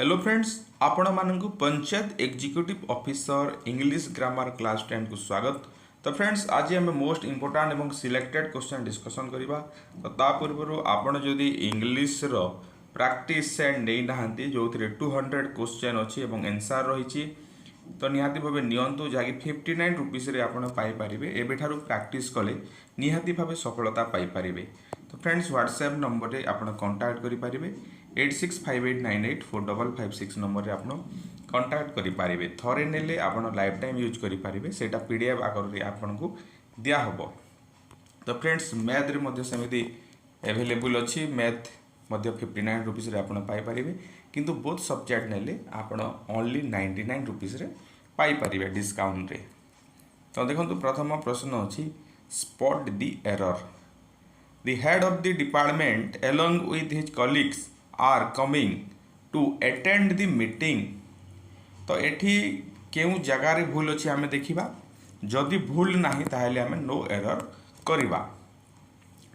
Hello friends, आपण मानक panchayat executive officer English grammar class 10 को स्वागत। तो फ्रेंड्स, आज आम मोस्ट इंपोर्टाट और सिलेक्टेड क्वेश्चन डिस्कसन करवा। तो ता पूर्व आपण जदि इंग्लिश रो प्रैक्टिस सेट नहीं नहांती जो 200 क्वेश्चन अच्छी और आंसर रही तो निहाती भाव नियंतु जहाँकि 59 रुपीस आपड़ पाइपर एवं प्रैक्टिस कले निहाती भाव सफलता पाइपर। तो फ्रेंड्स, व्हाट्सएप नंबर में आप कंटाक्ट करेंगे 8658984556 नंबर में आप कंटाक्ट करेंगे। थरे नेले आप लाइफ टाइम यूज करेंगे से पीडीएफ आकर आपको दिहब। तो फ्रेंड्स, मैथ रे सेमती एवेलेबल अच्छी मैथ 59 रुपीस आप पाइपर किंतु बोथ सब्जेक्ट नेले आप ओनली 99 रुपीस पाइपर डिस्काउंट रे। तो देखो प्रथम प्रश्न अच्छी spot the error. The head of the department along with his colleagues are coming to attend the meeting। तो एठी केउ जगह रे भूल अच्छी आमे देखिबा, जदि भूल नाही ताहेले आमे नो एरर करिबा।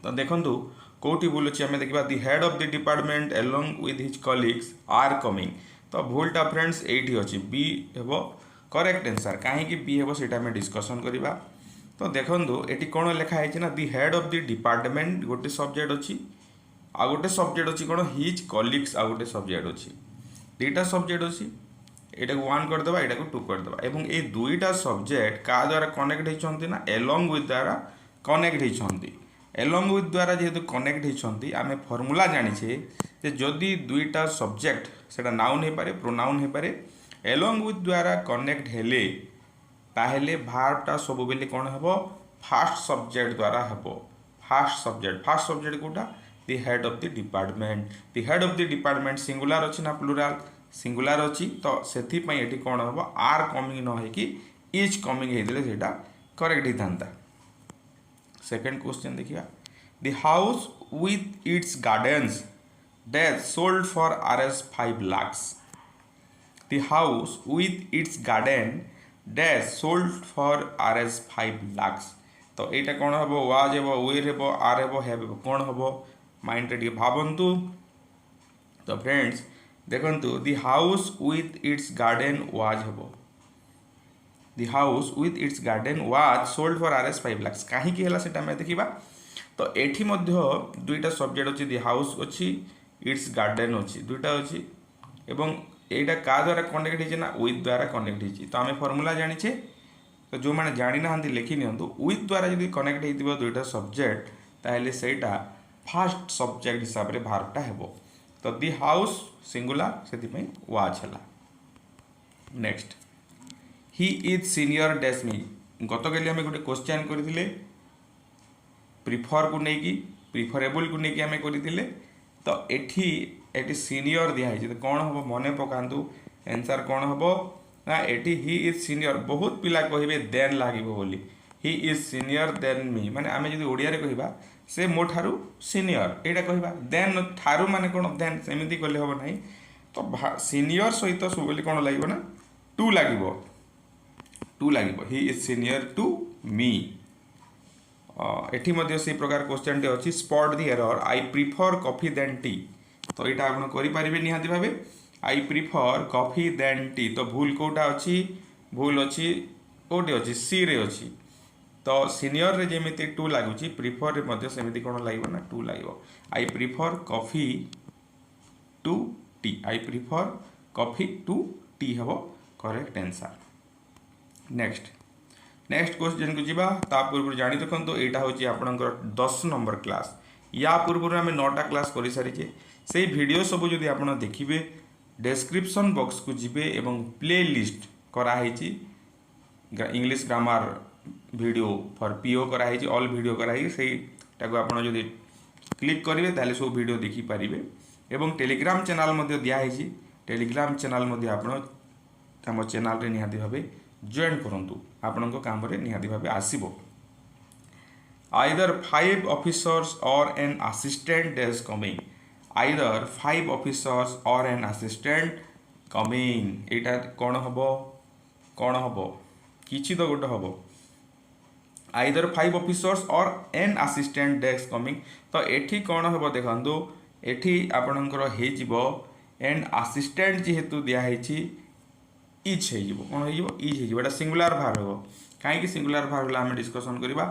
तो देखंतु कोठी भूल अच्छी आमे देखिबा the head of the department along with his colleagues are coming। तो भूलटा फ्रेंड्स एठी अच्छी बी हेबो करेक्ट आंसर। काहे कि बी हेबो सेटा आमे डिस्कशन करिबा। तो देखो ये कौन लिखाई ना दि हेड ऑफ द डिपार्टमेंट गोटे सब्जेक्ट अच्छी आ गोटे सब्जेक्ट अच्छी कौन हिज कलिग्स आ गोटे सब्जेक्ट अच्छी दुईटा सब्जेक्ट अच्छी यहाँ को 1 करदे यहाँ को 2 करदे और ये दुईटा सब्जेक्ट क्या द्वारा कनेक्ट होती ना एलंग विथ द्वारा कनेक्ट होती। एलंग विथ द्वारा जेहेतु कनेक्ट होती आम फर्मूला जानीचे जदि दुईटा सब्जेक्ट से नाउन हो पारे प्रोनाउन हो पारे एलंग विथ द्वारा कनेक्ट हेले ताहेले भार्बटा सब बेले कौन हम फास्ट सब्जेक्ट द्वारा हम फास्ट सब्जेक्ट कोटा the head of the department. The head of the department singular अच्छी ना प्लुराल सिंगुलर अच्छी तो से कौन हम आर कमिंग न हो कि इज कमिंग होता करेक्ट होता। सेकेंड क्वेश्चन देखिए दि house with it's gardens dash sold for Rs 5 lakhs। The house with its garden dash sold for Rs 5 lakhs। तो यहाँ कौन हम वाज हे विर हे आर हे कौन हम माइंड रे भावतु। तो फ्रेंड्स देखु the house with its garden was हे the house with its garden was sold for Rs 5 lakhs कहीं से देखा। तो एठी दुईटा सब्जेक्ट अच्छी दि हाउस अच्छी इट्स गार्डन अच्छी दुईटा अच्छी एवं यहाँ क्या द्वारा कनेक्ट होती ना विथ द्वारा कनेक्ट होती। तो आम फर्मूला जानीचे तो जो मैंने जानी ना लिखि नियंतु विथ द्वारा जब कनेक्ट हो दुईटा सब्जेक्ट ताहले सेटा फास्ट सब्जेक्ट हिसाब से भार्बटा हेबो। तो दि हाउस सिंगुलर से वाज है। Next he is senior dash मी। गत काली आम गोटे क्वेश्चन करथिले प्रिफर को लेकिन प्रिफरेबल को लेकिन आम करथिले। तो एटी सीनियर दिखाई तो कौन हम मन पकातु आंसर कौन हम ना एटी ही इज सीनियर। बहुत पिला कहे देन लगे बोली ही इज सीनियर देन मी माने आम जो ओडिया कहवा से मो ठारू सीनियर यहाँ कहवा देन ठारू माने कौन देन सेमती कले हम ना। तो सीनियर सहित सब कौन लगे ना टू लगे he is senior to me. एटी से प्रकार क्वेश्चन टे अच्छी spot the error I prefer coffee than tea. तो यहाँ आप करेंगे निहाती भाव I prefer coffee than tea. तो भूल कौटा अच्छी भूल अच्छी कौटे अच्छी सी रे अच्छी। तो सीनियर रे जमी 2 लगुच प्रिफर रे सेमती कौन लगे ना 2 लगे I prefer coffee to tea. I prefer coffee to tea हम करेक्ट आंसर। नेक्स्ट क्वेश्चन को जीवा ता पूर्व जानी रखु यहाँ हूँ आपंकर 10 नंबर क्लास। या पूर्व आम 9टा क्लास कर सारी से वीडियो सब जो आप देखिए डिस्क्रिप्शन बॉक्स को जीवे एवं प्ले लिस्ट कराई English grammar video for PO कराई ऑल वीडियो कराई से आप क्लिक करेंगे ताले सब वीडियो देखिपारे। एवं टेलीग्राम चैनल दिखाई टेलीग्राम चैनल आप चैनल रे निहाती भाव जॉइन करंतु आपण काम निहाती भाव आसीबो। Either 5 officers or an assistant is coming। Either 5 officers or an assistant coming। यहाँ कौन हम किसी तो गोटे हम either 5 officers or an assistant is coming। तो एठी कौन हम देखो एठी आपणकर एंड असिस्टेंट जेहेतु दिखाई इच हो कौन हो इच हो एटा सिंगुलर भार हो कहीं सिंगुलर भार होगा आम डिस्कसन करवा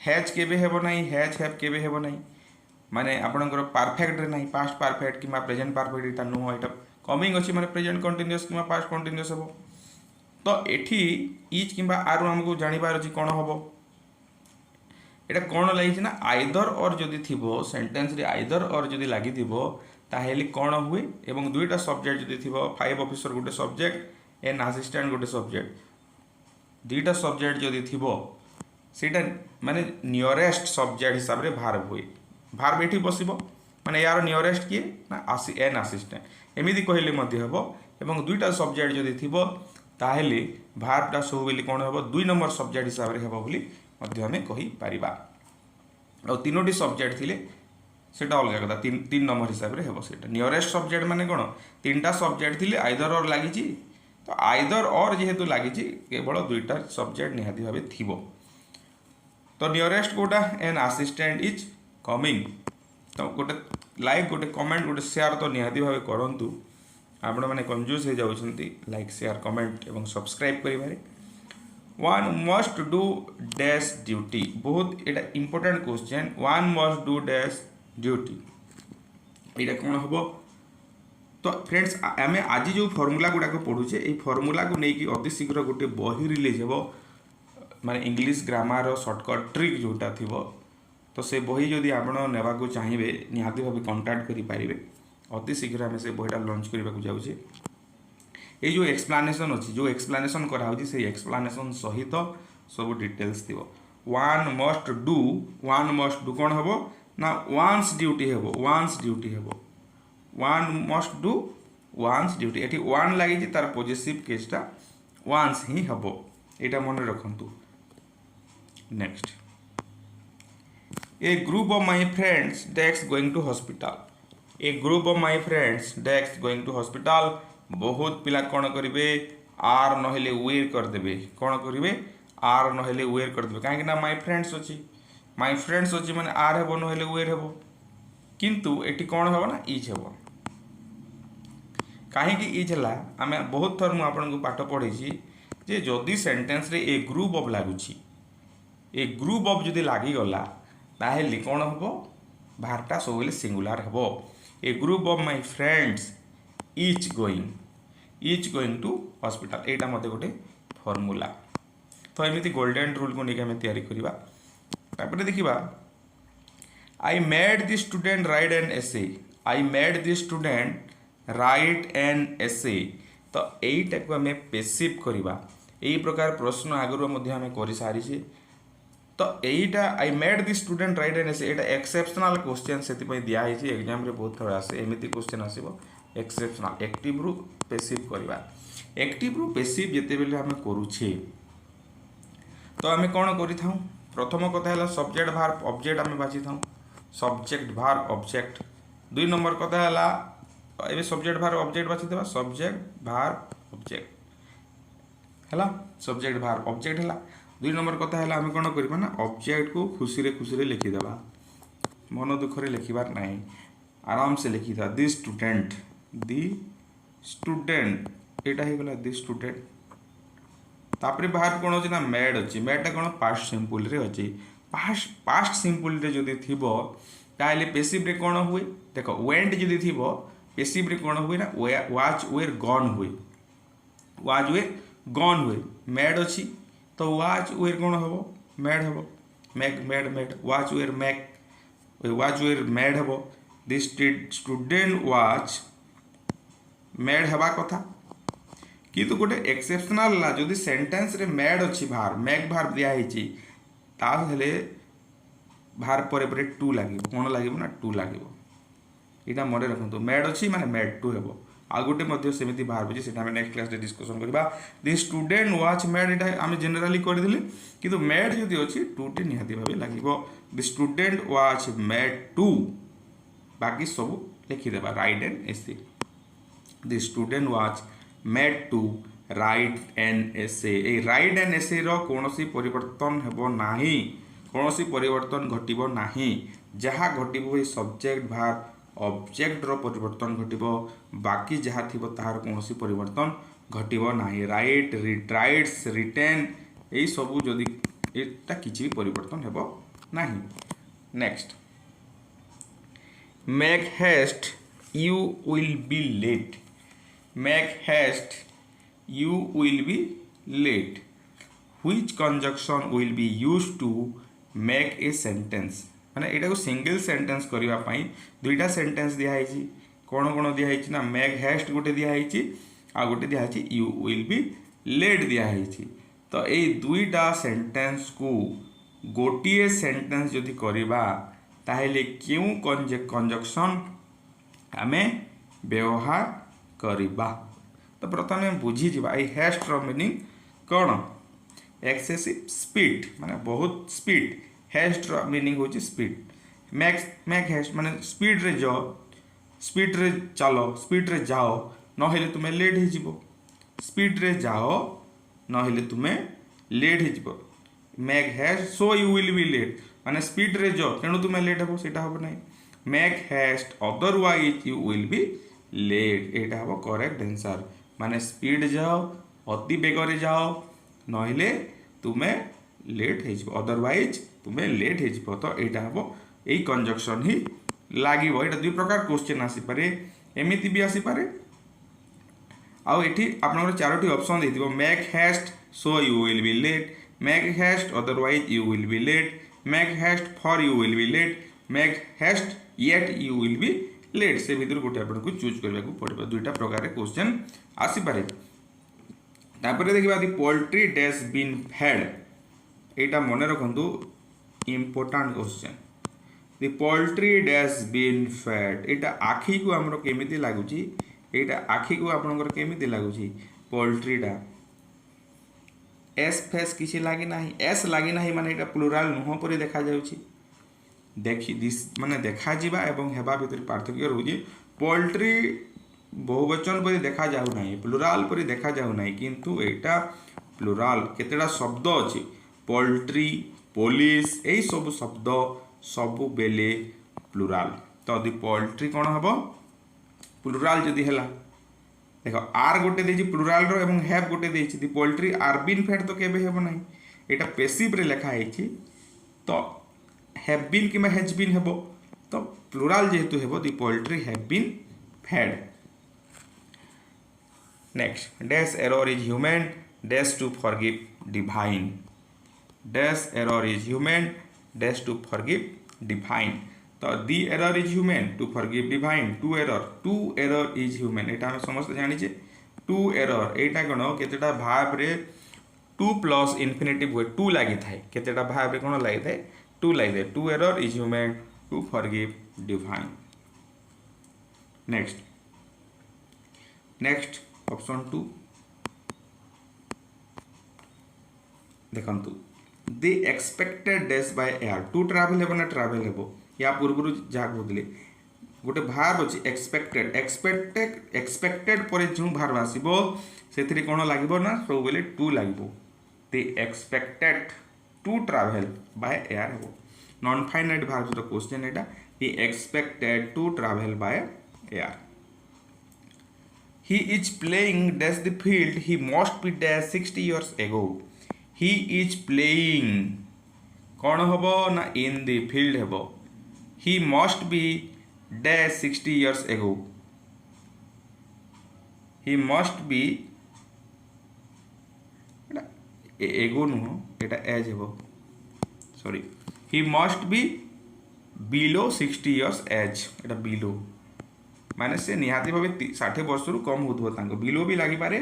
हैज केबे हेबो नहीं हैज हैव केबे हेबो नहीं माने आपणकर परफेक्ट नहीं पास्ट परफेक्ट कि प्रेजेंट परफेक्ट इटा नुह यहाँ कमिंग अच्छी माने प्रेजेंट कंटिन्यूअस कि पास्ट कंटिन्यूअस हे तो एठी इच कि आर आमको जानवर अच्छी कौन हम एटा कौन लगी ना आइदर और जदि थी सेंटेंस रे आइदर और जदि लगी ताहेले कौन हुए एवं दुईटा सब्जेक्ट जदि थी 5 ऑफिसर गोटे सब्जेक्ट एंड असिस्टेंट गोटे सब्जेक्ट दुईटा सब्जेक्ट जदि थी सेटा माने नियरेस्ट सब्जेक्ट हिसाब से भार्ब हुए भार्ब एठी बसिबो माने यार नियरेस्ट किए ना एन असिस्टेंट एमिति कहले मध्य हेबो एवं दुईटा सब्जेक्ट जदि थिबो ताहेले भार्बटा सब बेली कौन हेबो 2 नंबर सब्जेक्ट हिसाब से हेबो बोली मध्य हमें कहि परिबा और तीनोटी सब्जेक्ट थिले सेटा अलग कथा 3 नंबर हिसाब से हेबो सेटा नियरेस्ट सब्जेक्ट माने कोन तीनटा सब्जेक्ट थिले आइदर और लागिची तो आइदर और जेहेतु लागिची केवल दुईटा सब्जेक्ट निहाती भाबे थिबो तो नियरेस्ट कोटा एन असिस्टेंट इज कमिंग तो गोटे लाइक गोटे कमेंट गोटे शेयर तो निहाती भावे करंतु आपण माने कंफ्यूज हो जाउछंती लाइक शेयर कमेंट एवं सब्सक्राइब करिबारे one must do dash duty बहुत एटा important question one must do dash duty एटा कोन हबो तो फ्रेंड्स आम आज जो फर्मूला गुड़ाक पढ़ुचे ये फर्मूला को लेकिन अति शीघ्र गोटे बही रिलीज हे माने इंग्लिश ग्रामर शॉर्टकट ट्रिक जोटा थी तो से बही जदि आप नेबाक चाहिए निहाती भाव कंटाक्ट करें अति शीघ्र आम से बहीटा लॉन्च करने को जाऊे ये जो एक्सप्लानेशन अच्छी जो एक्सप्लानेशन कराऊँ से एक्सप्लानेशन सहित सब डिटेल्स थी वन मस्ट डू कौन हम ना वान्स ड्यूटी हे वान्स ड्यूटी हे one must do one's duty ये वन लगी तार पॉजिटिव केसटा वान्स ही हम यहाँ मन रखु next a group of my friends डेक्स going to hospital a group of my friends डेक्स गोइंग टू हॉस्पिटल बहुत पिला कौन करेंगे आर नहेले वेर करदे कौन करेंगे आर नहेले वेर करदे कहीं माय फ्रेंड्स अच्छी माने आर हेबो नहेले वेर हेबो किंतु एटी कौन हेबो ना इज हेबो कहीं इज है आम बहुत थर मुझे आपको पाठ पढ़ी जे जदि सेंटेंस रे ए ग्रुप ऑफ लगुच ए ग्रुप ऑफ जदि लगिगला ताहेले कौन हम भारटा सब सिंगुलर हेबो a group of my friends is going to hospital एटा मते गोटे फॉर्मूला तो एमती गोल्डन रूल को लेकिन आम तैयारी करवा तापर देखिबा आई made the student write an essay I made the student write an एसे तो यहीटा को आम पेसिव करवा यही प्रकार प्रश्न आगुरी आम कर सारी तो यहीटा I made the student write an essay यहाँ एक्सेप्शनल क्वेश्चन से दिखाई एग्जाम रे बहुत थोड़ा आसे एमती क्वेश्चन आसो एक्सेप्शनल एक्टिव रु पेसिव करवा एक्टिव रु पेसिव जिते बेले आम करुछे तो आम कौन कर प्रथम कथा है सब्जेक्ट भार्ब ऑब्जेक्ट आम बाची था सब्जेक्ट भार्ब ऑब्जेक्ट 2 नंबर कथा है ये सब्जेक्ट भार्ब ऑब्जेक्ट बाची देबा सब्जेक्ट भार्ब ऑब्जेक्ट है सब्जेक्ट भार्ब ऑब्जेक्ट है 2 नंबर कथा है आम कौन करवा ना ऑब्जेक्ट को खुशी रे लिखिदेबा मन दुख रे लिखिबार नहीं आराम से लिखिदा दी स्टूडेंट एटा ही गला दी स्टूडेंट तापर बाहर कौन अच्छी ना मेड अच्छी मेडटा कौन पास्ट सिंपल रे अच्छी पास्ट सिंपल रे जदि थिबो ताले पेसिव रे कौन हुए देखो वेंट जदि थिबो पेसिव रे कौन हुए ना वाज वेर गॉन हुए मेड अच्छी तो वाज वेर कौन हम मेड हम मेड वाज वेर मेड हम द स्टूडेंट वाज मेड हवा कथा किंतु गोटे एक्सेप्शनल ला जदि सेंटेंस रे मेड अच्छी भार मेक भार दिखाई ताहले भार पर टू लगे कौन लगे ना टू लगे यहाँ मन रखु मेड अच्छी माने मेड टू हेबो आ गोटे सेमती भार बुझे से नेक्स्ट क्लास रे डिस्कशन करबा द स्टूडेंट वाच मेड एटा आम जनराली करदेले किंतु मेड जदि अच्छी टू टी निहाती भाव लगे the student was made to बाकी सब लिखिदेबा write an essay the student was made to write an essay ए राइट एन एसे रो कोनोसी परिवर्तन हेबो नाही कोनोसी परिवर्तन घटिबो नाही जहा घटिबो ए सब्जेक्ट भार्ब ऑब्जेक्ट रो परिवर्तन घटिबो बाकी जहाँ थिबो ताहार कोनोसी परिवर्तन घटिबो नाही राइट राइट्स रिटेन एई सबु जदि एटा किछि भी परिवर्तन हेबो नाही next make haste you will be late make haste you will be late which conjunction will be used to make a sentence माने एटा को सिंगल सेंटेंस करबा पई दुईटा सेंटेंस दिया है कौन कौन दिया है ना मेक हेस्ट गोटे दिया है आ गोटे दिया है यू विल बी लेट दिया है तो ये दुईटा सेंटेंस को गोटे सेंटेंस जदि करबा ताहेले क्यों कंजक्शन आमे व्यवहार करबा तो प्रथम बुझीजा ये हेस्ट मीनिंग कौन एक्सेसिव स्पीड माने बहुत स्पीड हेस्ट मीनिंग होची स्पीड मेक हेस्ट माने स्पीड रे चलो स्पीड रे जाओ नहेले तुमे लेट हो जिवो स्पीड रे जाओ नहेले तुमे लेट हो जिवो make haste so you will be late माने स्पीड रे जाओ तेणु तुमे लेट हेबो सेटा हेबो नाही make haste otherwise you will be late एटा हेबो करेक्ट आंसर माने स्पीड जाओ अति बेगरे जाओ नहिले तुमे लेट हो अदरवाइज तुमे लेट हो तो यहाँ हम यही कंजक्शन ही लगे यहाँ दुई प्रकार क्वेश्चन आसीपे एमती भी आसीपे आउ ये आप चारोटी ऑप्शन देथिबो make haste so you will be late make haste otherwise you will be late make haste for you will be late make haste yet you will be late से भितर गोटे आपको चूज करने को पड़े दुईटा प्रकार क्वेश्चन आसीपे तापर देखा the poultry dash been fed यहाँ मन रखु important question the poultry dash been fed यहाँ आखि को आमर केमी लगुच यहाँ आखि को आपंकर केमी लगुच पोल्ट्रीटा एस फेस किसी लगी ना एस लगी ना माने यहाँ प्लुराल नुह पर देखा देखी माने देखा जिबा एवं हेबा भितर पार्थक्य रोचे पोल्ट्री बहुवचन पर देखा जाऊ नाही प्लुराल पर देखा जाऊ नाही किंतु एटा प्लुराल केतेडा शब्द अछि पोल्ट्री पुलिस एई सब शब्द सबु बेले प्लुराल तो दी पोल्ट्री कौन हम प्लुराल जदि हेला देखो आर गोटे देछि प्लुराल रो एवं हैव गोटे देछि दी पोल्ट्री आर बीन फेड तो केबे हेबो नाही एटा पैसिव रे लिखा हेछि तो हैव बीन कि हैज बीन हेबो तो प्लुराल जेहेतु हेबो the poultry have been fed next dash error is human dash to forgive divine dash error is human dash to forgive divine तो the error is human to forgive divine to error is human एटा हम समस्त जानिचे two error एटा कोन केतेटा भाव रे two plus infinitive हुए to लागि थाए केतेटा भाव रे कोन लागि थाए टू लागि थाए to error is human to forgive divine next option 2 देखंतु they expected dash by air to travel हेबो ना ट्रैवल हेबो या पूर्व जहाँ कहते गोटे भार अच्छी एक्सपेक्टेड पर जो भार आसो से कौन लगे ना सब बेले टू लगे they expected to travel by air he non finite verb जो क्वेश्चन यहाँ he expected to travel by air he is playing dash the field he must be dash 60 years ago he is playing कौन हम ना in the field हेब he must be dash 60 years ago he must be एगो नुह एटा age हेबो sorry he must be below 60 years age एटा below माने से निहाती भावे 60 वर्ष रु कम होथबो तांको बिलो भी लागि पारे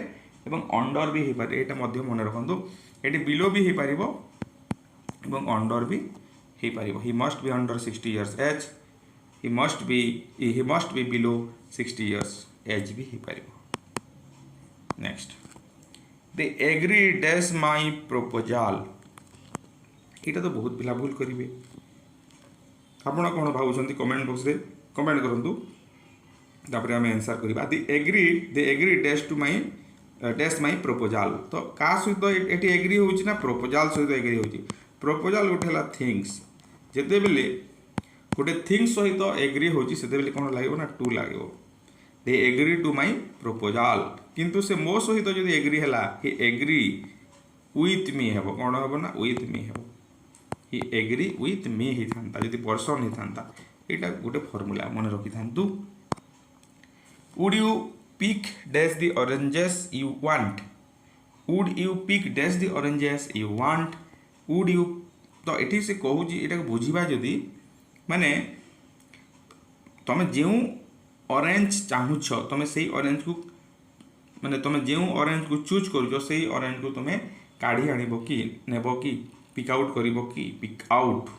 एवं अंडर भी हे पारे एटा मध्य मन रखंतु एटी बिलो भी हे पारिबो एवं अंडर भी he पारिबो he must be under 60 years age he must be below 60 years age भी he पारिबो next they agree dash my proposal एटा तो बहुत पिला भूल करिवे आपण कोन भाबुछंती कमेंट बॉक्स रे कमेंट करंतु तापर हम आंसर करबा they agree dash to my dash my proposal तो का सहित एटी एग्री होउची ना proposal सहित एग्री होउची proposal उठेला थिंग्स जेते बेले गोटे थिंग सहित एग्री होची सेतेबेले कोन लागो ना टू लागो they agree to my proposal किंतु से मो सहित जदि एग्री हला ही एग्री विथ मी हेबो कोन हेबो ना विथ मी हेबो ही एग्री विथ मी ही थांता जदि पर्सन ही थांता एटा गोटे फार्मूला मन रखि थांतु would you pick dash the oranges you want would you pick dash the oranges you want would you तो एठी से कहूची एटा बुझिबा जदि माने तुम जो ऑरेंज चाहूछ तुम से ऑरेंज को माने तुम जो ऑरेंज को चूज कर से ऑरेंज को तुम काढ़ी आनिबो कि नेबो कि पिक आउट करिबो कि पिक आउट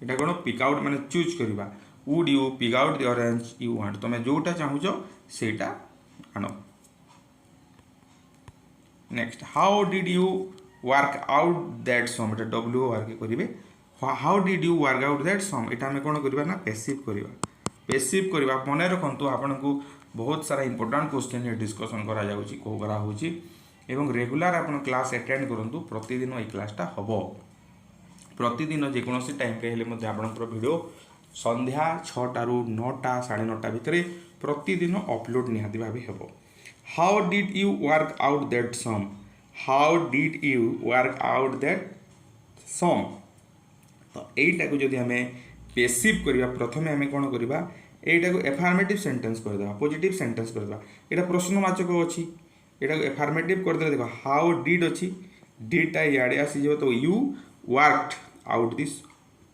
एटा कोन पिक आउट माने चूज करबा would you pick out the orange you want तुम जोटा चाहूछ सेटा आनो next how did you work out that sum एटा डब्ल्यू वर्क करिवे how did you work out that sum एटा हमें कोन करबा ना पेसिव करबा मने रखंतु आपन को बहुत सारा इंपोर्टेंट क्वेश्चन ये डिस्कशन करा जाउची को करा होची एवं रेगुलर आपन क्लास अटेंड करंतु प्रतिदिन ए क्लासटा हबो प्रतिदिन जे कोनोसी टाइम रे हेले मध्ये आपनकर वीडियो संध्या 6टा रु 9टा 9:30 भितरे प्रतिदिन अपलोड निहाती भाबे हेबो how did you work out that sum how did you work out that sum तो एटा को जदि हमें पेसिव करबा प्रथमे हमें कोन करबा एटा को एफर्मेटिव सेंटेंस कर देबा पॉजिटिव सेंटेंस कर देबा एटा प्रश्नवाचक अछि एटा को एफर्मेटिव कर दे देखो हाउ डिड अछि डिड टा याडे आसी जो तो you worked out this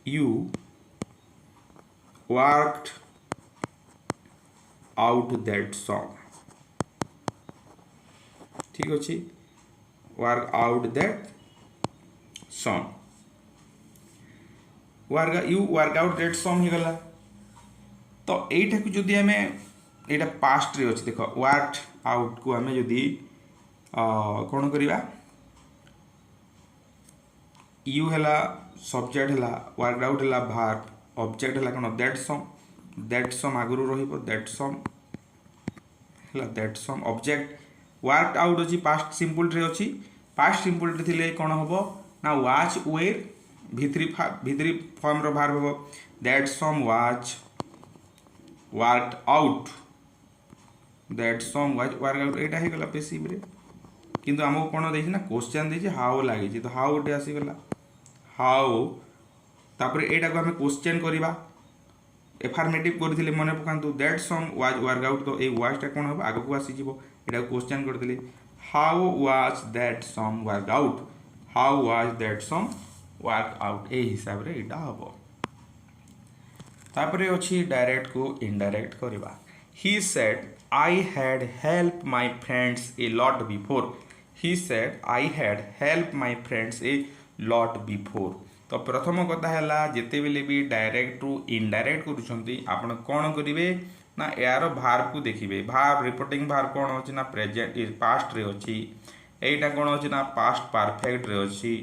you worked out that sum ठीक अछि work out that sum you work out that sum ही गला तो एटा को जदि हमें एटा पास्ट रे अछि देखो वर्कड आउट को हमें जदि कोन करिबा यू हला सब्जेक्ट हला वर्कड आउट हला वर्ब ऑब्जेक्ट हला कोन दैट सम आगुरु रहिबो दैट सम हला that sum object worked out अछि पास्ट सिंपल रे अछि पास्ट सिंपल रे थिले कोन होबो ना वाच वेयर भितरी फॉर्म रो भार होबो that sum which worked out that sum which work out एटा हे गला पेसिव रे किंतु हमको कोन देछि ना क्वेश्चन देछि हाउ लागि छि तो हाउ उठे आसी गला हाउ तापर एटा को हमें क्वेश्चन करिबा एफर्मेटिव करथिले मने पकांतु that sum was work out तो ए वाज टा कोन होबो आगो को आसी जिवो एटा क्वेश्चन करथिले how was that sum work out how was that sum work out ए हिसाब रे एटा हबो तापर अछि डायरेक्ट को इनडायरेक्ट करबा he said I had help my friends a lot before he said I had help my friends a lot before तो प्रथम कथा है जिते बेले भी डायरेक्ट टू इनडायरेक्ट करुछंती आपण कोन करिवे ना यार भार्ब को देखिबे भार्ब रिपोर्टिंग भार्ब कोन होछि ना प्रेजेंट पास्ट रे होछि एटा कोन होछि ना पास्ट परफेक्ट रे होछि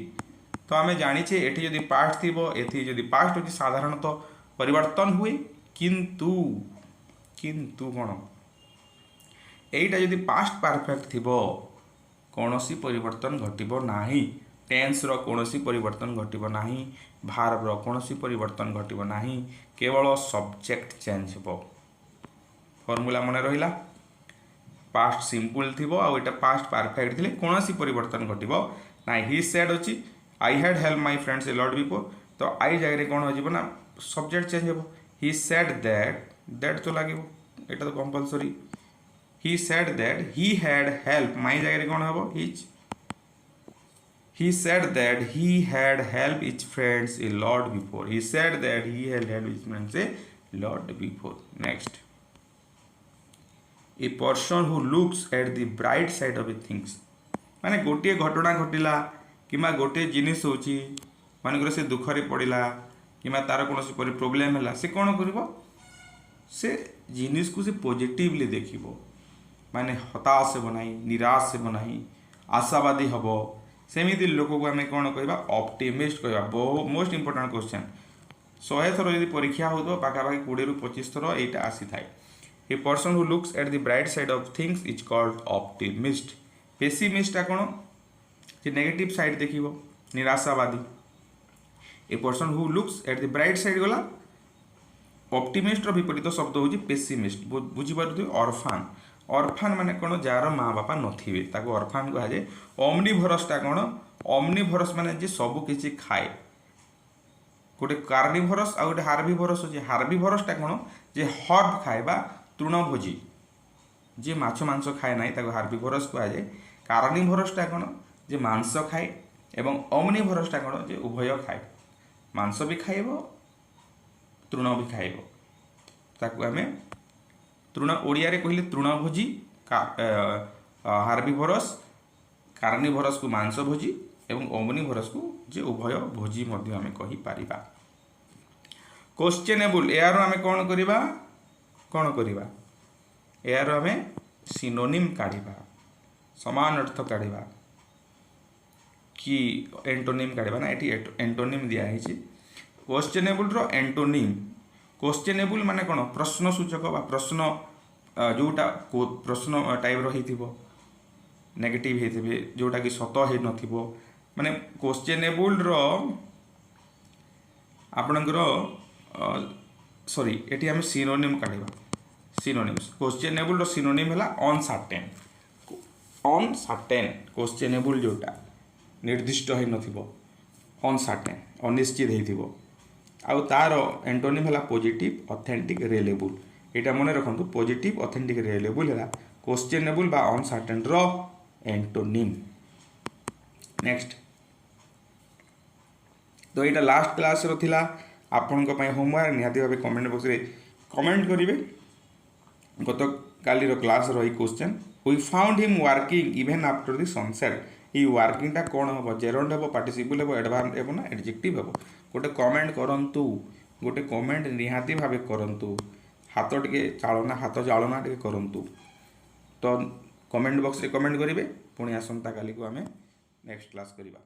तो हमें जानि छे एठी यदि पास्ट थिबो एठी यदि पास्ट होछि साधारणतः परिवर्तन हुए किंतु कोन एटा यदि पास्ट परफेक्ट थिबो कोनोसी परिवर्तन घटिबो नाही टेंस रो कोनोसी परिवर्तन घटिबो नाही भार्ब रो कोनोसी परिवर्तन घटिबो नाही केवल सब्जेक्ट चेंज हेबो फार्मूला मने रहिला पास्ट सिंपल थिबो आ एटा पास्ट परफेक्ट थिले कोनोसी परिवर्तन घटिबो नाही ही सेड अछि I had help my friends a lot before तो आई जाय रे कोन हो जिवो ना सब्जेक्ट चेंज हेबो ही सेड दैट तो लागिबो एटा तो compulsory he said that he had help my जाय रे कोन हेबो he said that he had helped his friends a lot before he said that he had helped his friends a lot before next a person who looks at the bright side of things माने गोटे घटना घटिला किमा गोटे जिनिस होची माने से दुखरे पड़िला किमा तार कोनोसी परि प्रॉब्लम हला से कोन करबो से जिनिस को से पॉजिटिवली देखिबो माने हताश से बनाई निराश से बनाई आशावादी हबो सेमिति लोक को आम कौन कह ऑप्टिमिस्ट कह मोस्ट इंपोर्टेंट क्वेश्चन 100 थर यदि परीक्षा हो पाखापाखि 20 ରୁ 25 थर यहाँ आसी थाए a person who looks at the bright side of things is called optimist pessimist कौन जे नेगेटिव साइड देखिबो निराशावादी a person who looks at the bright side गला ऑप्टिमिस्ट विपरीत शब्द हूँ पेसिमिस्ट बुझीपारे ऑर्फान ऑर्फान माने कौन जार माँ बापा नथिबे ताको ऑर्फान कहा जाए। ओमनिभरसटा कौन ओमनिभरस माने जे सब किछि खाए गोटे कार्निभरस आ गोटे हार्बिभरस अच्छे हार्बिभरसटा कौन जे हर्ब खाए बा तृणभोजी जे माछ मांस खाए ना ताको हार्बिभरस कहा जाए। कार्निभरसटा कौन जे मांस खाए एवं ओमनिभरसटा कौन जे उभय खाए मांस भी खाइब तृण भी खाइब ताकू आमे तृण ओडिया रे कहले तृणभोजी हार्बिभरस कार्निभरस को मांस भोजी एवं ओमनिभरस को जे उभय भोजी मध्य आमे कहि पारिबा। क्वेश्चनेबल यार आमे कौन करिबा यार आमे सिनोनिम काढ़िबा समान अर्थ काढ़िबा कि एंटोनिम काढ़िबा ना एटी एंटोनिम दिया है क्वेश्चनेबल रो एंटोनिम क्वेश्चनेबल माने कौन प्रश्नसूचक बा प्रश्न जोटा प्रश्न टाइप रही नेगेटिव होते जोटा कि सत हो नथिबो माने क्वेश्चनेबल रो आपणकर सॉरी एटी आम सिनोनिम काढ़ा सिनोनिम्स क्वेश्चनेबल रो सिनोनिम है अनसर्टेन अनसर्टेन क्वेश्चनेबल जोटा निर्दिष्ट हो नथिबो अनसर्टेन अनिश्चित होइथिबो आउ तार एंटोनिम है पॉजिटिव ऑथेंटिक रिलायबल यहाँ मन रखु पॉजिटिव ऑथेंटिक रिलायबल है क्वेश्चनेबल बा अनसर्टेन रो एंटोनिम। नेक्स्ट तो यहाँ लास्ट क्लास रो थिला आपन होमवर्क निहाती भाव कमेंट बॉक्स रे कमेंट करेंगे गत काली क्लास रही question we found him working even after the sunset ये वर्किंगटा कौन हम जेरोंड हम पार्टिसिपल हम एडभांस हम ना एडजेक्टिव हम गोटे कमेंट करंतु गोटे कमेंट निहाती भाव करंतु हाथ टे चालना हाथ जालना टे करंतु तो कमेंट बॉक्स रे कमेंट करेंगे पुणी आसंता काली को आमे नेक्स्ट क्लास करिबा।